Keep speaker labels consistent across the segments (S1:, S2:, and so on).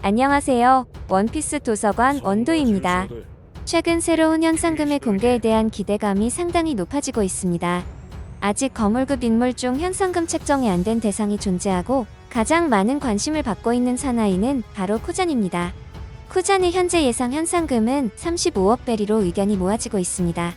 S1: 안녕하세요. 원피스 도서관 원도입니다. 최근 새로운 현상금의 공개에 대한 기대감이 상당히 높아지고 있습니다. 아직 거물급 인물 중 현상금 책정이 안 된 대상이 존재하고 가장 많은 관심을 받고 있는 사나이는 바로 쿠잔입니다. 쿠잔의 현재 예상 현상금은 35억 베리로 의견이 모아지고 있습니다.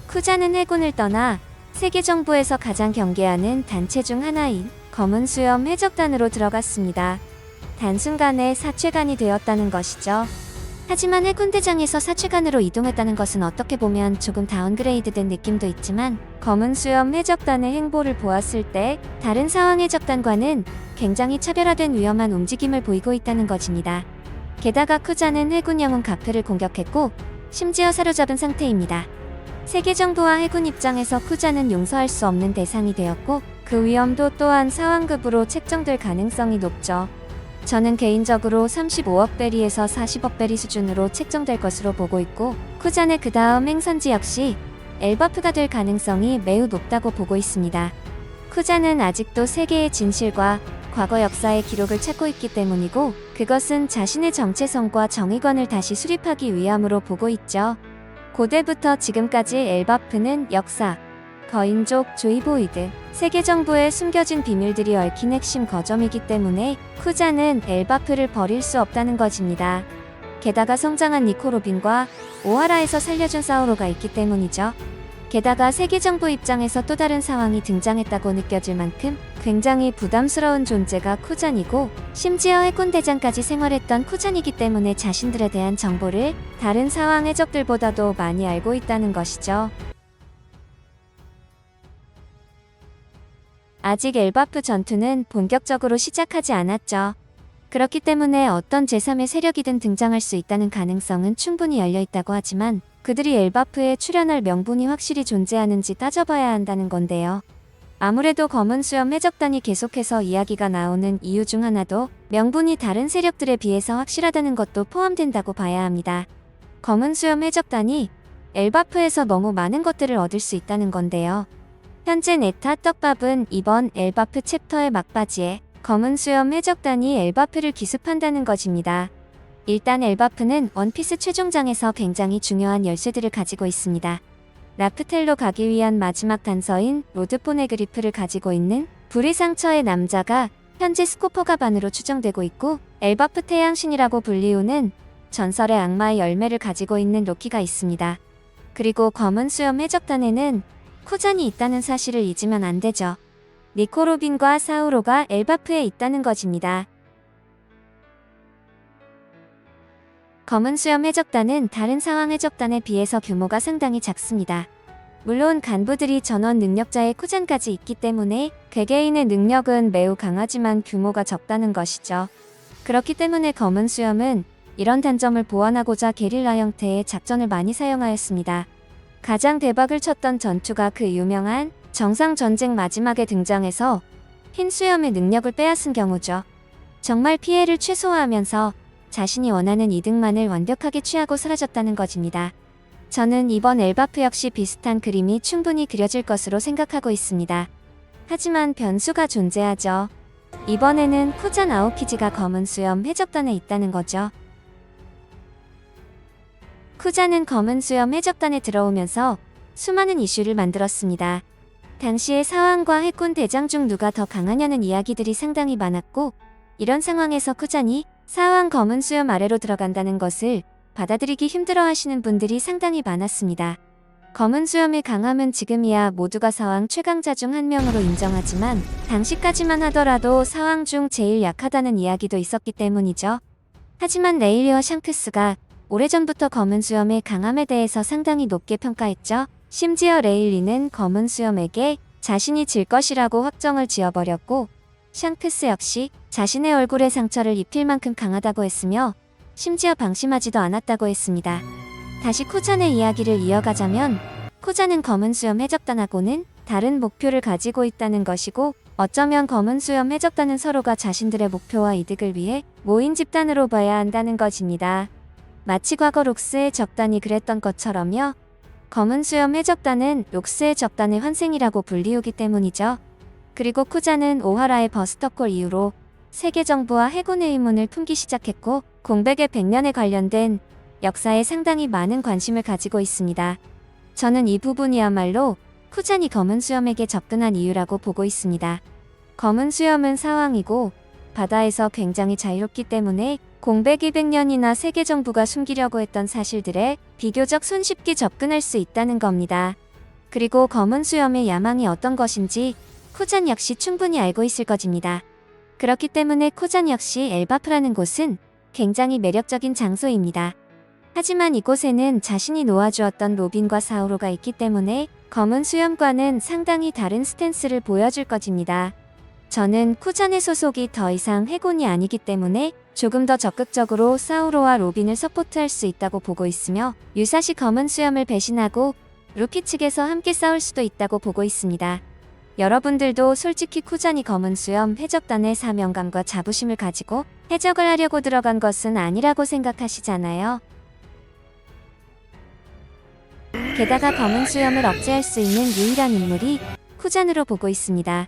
S1: 쿠잔은 해군을 떠나 세계 정부에서 가장 경계하는 단체 중 하나인 검은 수염 해적단으로 들어갔습니다. 단순간에 사체관이 되었다는 것이죠. 하지만 해군대장에서 사체관으로 이동했다는 것은 어떻게 보면 조금 다운그레이드된 느낌도 있지만 검은 수염 해적단의 행보를 보았을 때 다른 사왕 해적단과는 굉장히 차별화된 위험한 움직임을 보이고 있다는 것입니다. 게다가 쿠잔은 해군 영웅 가프를 공격했고 심지어 사로잡은 상태입니다. 세계 정부와 해군 입장에서 쿠잔은 용서할 수 없는 대상이 되었고 그 위험도 또한 사왕급으로 책정될 가능성이 높죠. 저는 개인적으로 35억 베리에서 40억 베리 수준으로 책정될 것으로 보고 있고 쿠잔의 그 다음 행선지 역시 엘바프가 될 가능성이 매우 높다고 보고 있습니다. 쿠잔은 아직도 세계의 진실과 과거 역사의 기록을 찾고 있기 때문이고 그것은 자신의 정체성과 정의관을 다시 수립하기 위함으로 보고 있죠. 고대부터 지금까지 엘바프는 역사, 거인족, 조이보이드, 세계 정부에 숨겨진 비밀들이 얽힌 핵심 거점이기 때문에 쿠잔은 엘바프를 버릴 수 없다는 것입니다. 게다가 성장한 니코 로빈과 오하라에서 살려준 사우로가 있기 때문이죠. 게다가 세계 정부 입장에서 또 다른 상황이 등장했다고 느껴질 만큼 굉장히 부담스러운 존재가 쿠잔이고 심지어 해군대장까지 생활했던 쿠잔이기 때문에 자신들에 대한 정보를 다른 사왕 해적들보다도 많이 알고 있다는 것이죠. 아직 엘바프 전투는 본격적으로 시작하지 않았죠. 그렇기 때문에 어떤 제3의 세력이든 등장할 수 있다는 가능성은 충분히 열려있다고 하지만 그들이 엘바프에 출연할 명분이 확실히 존재하는지 따져봐야 한다는 건데요. 아무래도 검은 수염 해적단이 계속해서 이야기가 나오는 이유 중 하나도 명분이 다른 세력들에 비해서 확실하다는 것도 포함된다고 봐야 합니다. 검은 수염 해적단이 엘바프에서 너무 많은 것들을 얻을 수 있다는 건데요. 현재 네타 떡밥은 이번 엘바프 챕터의 막바지에 검은 수염 해적단이 엘바프를 기습한다는 것입니다. 일단 엘바프는 원피스 최종장에서 굉장히 중요한 열쇠들을 가지고 있습니다. 라프텔로 가기 위한 마지막 단서인 로드포네그리프를 가지고 있는 불의 상처의 남자가 현재 스코퍼가 반으로 추정되고 있고 엘바프 태양신이라고 불리우는 전설의 악마의 열매를 가지고 있는 로키가 있습니다. 그리고 검은 수염 해적단에는 쿠잔이 있다는 사실을 잊으면 안 되죠. 니코 로빈과 사우로가 엘바프에 있다는 것입니다. 검은 수염 해적단은 다른 사왕 해적단에 비해서 규모가 상당히 작습니다. 물론 간부들이 전원 능력자의 쿠잔까지 있기 때문에 개개인의 능력은 매우 강하지만 규모가 적다는 것이죠. 그렇기 때문에 검은 수염은 이런 단점을 보완하고자 게릴라 형태의 작전을 많이 사용하였습니다. 가장 대박을 쳤던 전투가 그 유명한 정상전쟁 마지막에 등장해서 흰 수염의 능력을 빼앗은 경우죠. 정말 피해를 최소화하면서 자신이 원하는 이득만을 완벽하게 취하고 사라졌다는 것입니다. 저는 이번 엘바프 역시 비슷한 그림이 충분히 그려질 것으로 생각하고 있습니다. 하지만 변수가 존재하죠. 이번에는 쿠잔 아오키지가 검은 수염 해적단에 있다는 거죠. 쿠잔은 검은 수염 해적단에 들어오면서 수많은 이슈를 만들었습니다. 당시에 사왕과 해군 대장 중 누가 더 강하냐는 이야기들이 상당히 많았고 이런 상황에서 쿠잔이 사왕 검은 수염 아래로 들어간다는 것을 받아들이기 힘들어하시는 분들이 상당히 많았습니다. 검은 수염의 강함은 지금이야 모두가 사왕 최강자 중 한 명으로 인정하지만 당시까지만 하더라도 사왕 중 제일 약하다는 이야기도 있었기 때문이죠. 하지만 레일리와 샹크스가 오래전부터 검은 수염의 강함에 대해서 상당히 높게 평가했죠. 심지어 레일리는 검은 수염에게 자신이 질 것이라고 확정을 지어버렸고 샹크스 역시 자신의 얼굴에 상처를 입힐 만큼 강하다고 했으며 심지어 방심하지도 않았다고 했습니다. 다시 쿠잔의 이야기를 이어가자면 쿠잔은 검은 수염 해적단하고는 다른 목표를 가지고 있다는 것이고 어쩌면 검은 수염 해적단은 서로가 자신들의 목표와 이득을 위해 모인 집단으로 봐야 한다는 것입니다. 마치 과거 록스의 적단이 그랬던 것처럼요. 검은 수염 해적단은 록스의 적단의 환생이라고 불리우기 때문이죠. 그리고 쿠잔은 오하라의 버스터콜 이후로 세계 정부와 해군의 의문을 품기 시작했고 공백의 100년에 관련된 역사에 상당히 많은 관심을 가지고 있습니다. 저는 이 부분이야말로 쿠잔이 검은 수염에게 접근한 이유라고 보고 있습니다. 검은 수염은 사왕이고 바다에서 굉장히 자유롭기 때문에 공백 200년이나 세계 정부가 숨기려고 했던 사실들에 비교적 손쉽게 접근할 수 있다는 겁니다. 그리고 검은 수염의 야망이 어떤 것인지 쿠잔 역시 충분히 알고 있을 것입니다. 그렇기 때문에 쿠잔 역시 엘바프라는 곳은 굉장히 매력적인 장소입니다. 하지만 이곳에는 자신이 놓아주었던 로빈과 사우로가 있기 때문에 검은 수염과는 상당히 다른 스탠스를 보여줄 것입니다. 저는 쿠잔의 소속이 더 이상 해군이 아니기 때문에 조금 더 적극적으로 사우로와 로빈을 서포트할 수 있다고 보고 있으며 유사시 검은 수염을 배신하고 루피 측에서 함께 싸울 수도 있다고 보고 있습니다. 여러분들도 솔직히 쿠잔이 검은 수염 해적단의 사명감과 자부심을 가지고 해적을 하려고 들어간 것은 아니라고 생각하시잖아요. 게다가 검은 수염을 억제할 수 있는 유일한 인물이 쿠잔으로 보고 있습니다.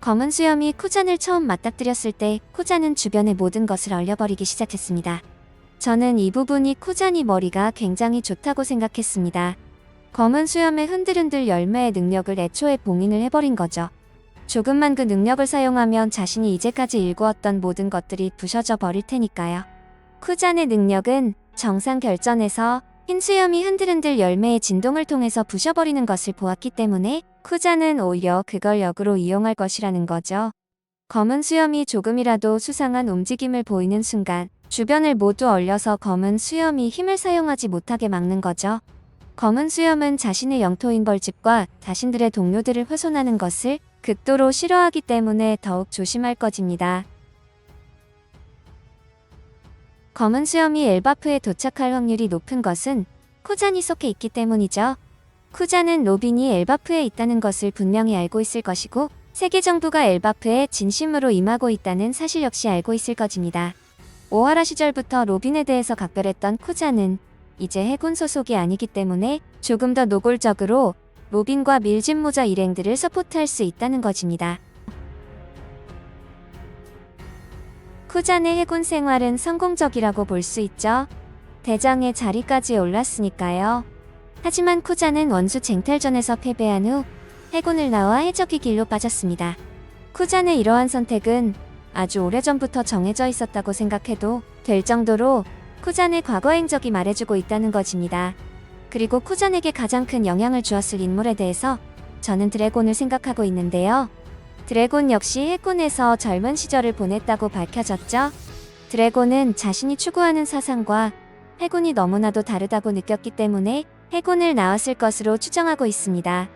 S1: 검은 수염이 쿠잔을 처음 맞닥뜨렸을 때 쿠잔은 주변의 모든 것을 얼려버리기 시작했습니다. 저는 이 부분이 쿠잔이 머리가 굉장히 좋다고 생각했습니다. 검은 수염의 흔들흔들 열매의 능력을 애초에 봉인을 해버린 거죠. 조금만 그 능력을 사용하면 자신이 이제까지 일구었던 모든 것들이 부셔져 버릴 테니까요. 쿠잔의 능력은 정상 결전에서 흰 수염이 흔들흔들 열매의 진동을 통해서 부셔버리는 것을 보았기 때문에 쿠잔은 오히려 그걸 역으로 이용할 것이라는 거죠. 검은 수염이 조금이라도 수상한 움직임을 보이는 순간 주변을 모두 얼려서 검은 수염이 힘을 사용하지 못하게 막는 거죠. 검은 수염은 자신의 영토인 벌집과 자신들의 동료들을 훼손하는 것을 극도로 싫어하기 때문에 더욱 조심할 것입니다. 검은 수염이 엘바프에 도착할 확률이 높은 것은 쿠잔이 속해 있기 때문이죠. 쿠잔은 로빈이 엘바프에 있다는 것을 분명히 알고 있을 것이고 세계 정부가 엘바프에 진심으로 임하고 있다는 사실 역시 알고 있을 것입니다. 오하라 시절부터 로빈에 대해서 각별했던 쿠잔은 이제 해군 소속이 아니기 때문에 조금 더 노골적으로 로빈과 밀짚 모자 일행들을 서포트할 수 있다는 것입니다. 쿠잔의 해군 생활은 성공적이라고 볼 수 있죠. 대장의 자리까지 올랐으니까요. 하지만 쿠잔은 원수 쟁탈전에서 패배한 후 해군을 나와 해적의 길로 빠졌습니다. 쿠잔의 이러한 선택은 아주 오래전부터 정해져 있었다고 생각해도 될 정도로 쿠잔의 과거 행적이 말해주고 있다는 것입니다. 그리고 쿠잔에게 가장 큰 영향을 주었을 인물에 대해서 저는 드래곤을 생각하고 있는데요. 드래곤 역시 해군에서 젊은 시절을 보냈다고 밝혀졌죠. 드래곤은 자신이 추구하는 사상과 해군이 너무나도 다르다고 느꼈기 때문에 해군을 나왔을 것으로 추정하고 있습니다.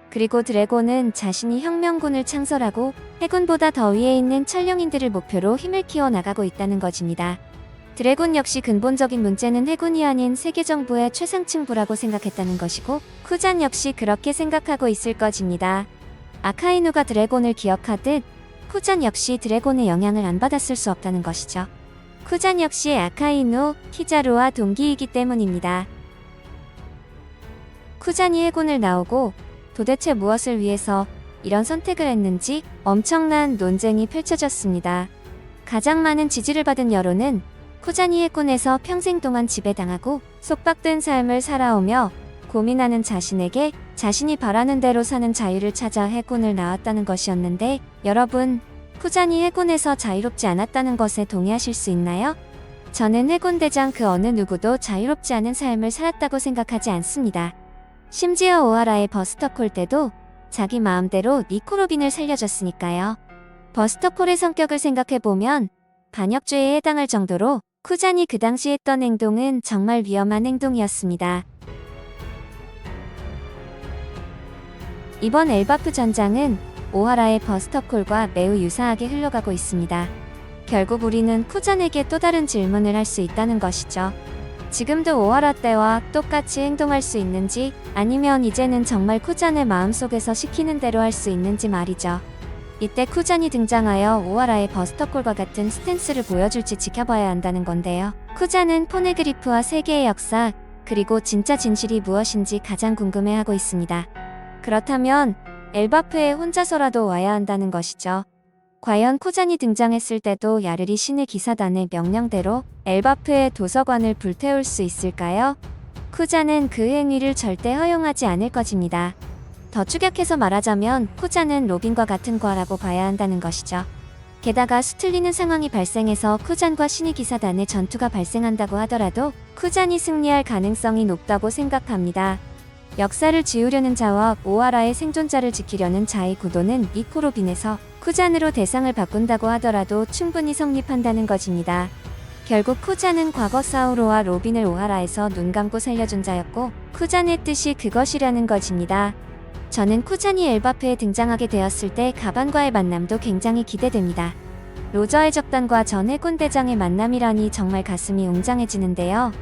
S1: 그리고 드래곤은 자신이 혁명군을 창설하고 해군보다 더 위에 있는 천령인들을 목표로 힘을 키워나가고 있다는 것입니다. 드래곤 역시 근본적인 문제는 해군이 아닌 세계정부의 최상층부라고 생각했다는 것이고 쿠잔 역시 그렇게 생각하고 있을 것입니다. 아카이누가 드래곤을 기억하듯 쿠잔 역시 드래곤의 영향을 안 받았을 수 없다는 것이죠. 쿠잔 역시 아카이누, 키자루와 동기이기 때문입니다. 쿠잔이 해군을 나오고 도대체 무엇을 위해서 이런 선택을 했는지 엄청난 논쟁이 펼쳐졌습니다. 가장 많은 지지를 받은 여론은 쿠잔이 해군에서 평생 동안 지배당하고 속박된 삶을 살아오며 고민하는 자신에게 자신이 바라는 대로 사는 자유를 찾아 해군을 나왔다는 것이었는데 여러분, 쿠잔이 해군에서 자유롭지 않았다는 것에 동의하실 수 있나요? 저는 해군대장 그 어느 누구도 자유롭지 않은 삶을 살았다고 생각하지 않습니다. 심지어 오하라의 버스터콜 때도 자기 마음대로 니코 로빈을 살려줬으니까요. 버스터콜의 성격을 생각해보면 반역죄에 해당할 정도로 쿠잔이 그 당시 했던 행동은 정말 위험한 행동이었습니다. 이번 엘바프 전장은 오하라의 버스터콜과 매우 유사하게 흘러가고 있습니다. 결국 우리는 쿠잔에게 또 다른 질문을 할 수 있다는 것이죠. 지금도 오하라 때와 똑같이 행동할 수 있는지 아니면 이제는 정말 쿠잔의 마음속에서 시키는 대로 할 수 있는지 말이죠. 이때 쿠잔이 등장하여 오하라의 버스터콜과 같은 스탠스를 보여줄지 지켜봐야 한다는 건데요. 쿠잔은 포네그리프와 세계의 역사 그리고 진짜 진실이 무엇인지 가장 궁금해하고 있습니다. 그렇다면 엘바프에 혼자서라도 와야 한다는 것이죠. 과연 쿠잔이 등장했을 때도 야르리 신의 기사단의 명령대로 엘바프의 도서관을 불태울 수 있을까요? 쿠잔은 그 행위를 절대 허용하지 않을 것입니다. 더 축약해서 말하자면 쿠잔은 로빈과 같은 거라고 봐야 한다는 것이죠. 게다가 수틀리는 상황이 발생해서 쿠잔과 신의 기사단의 전투가 발생한다고 하더라도 쿠잔이 승리할 가능성이 높다고 생각합니다. 역사를 지우려는 자와 오하라의 생존자를 지키려는 자의 구도는 미코로빈에서 쿠잔으로 대상을 바꾼다고 하더라도 충분히 성립한다는 것입니다. 결국 쿠잔은 과거 사우로와 로빈을 오하라에서 눈 감고 살려준 자였고 쿠잔의 뜻이 그것이라는 것입니다. 저는 쿠잔이 엘바프에 등장하게 되었을 때 가반과의 만남도 굉장히 기대됩니다. 로저의 적단과 전 해군 대장의 만남이라니 정말 가슴이 웅장해지는데요.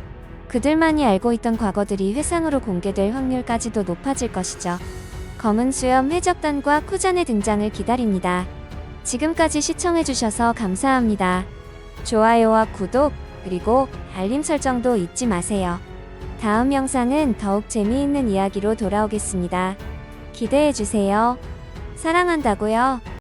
S1: 그들만이 알고 있던 과거들이 회상으로 공개될 확률까지도 높아질 것이죠. 검은 수염 해적단과 쿠잔의 등장을 기다립니다. 지금까지 시청해주셔서 감사합니다. 좋아요와 구독, 그리고 알림 설정도 잊지 마세요. 다음 영상은 더욱 재미있는 이야기로 돌아오겠습니다. 기대해주세요. 사랑한다고요.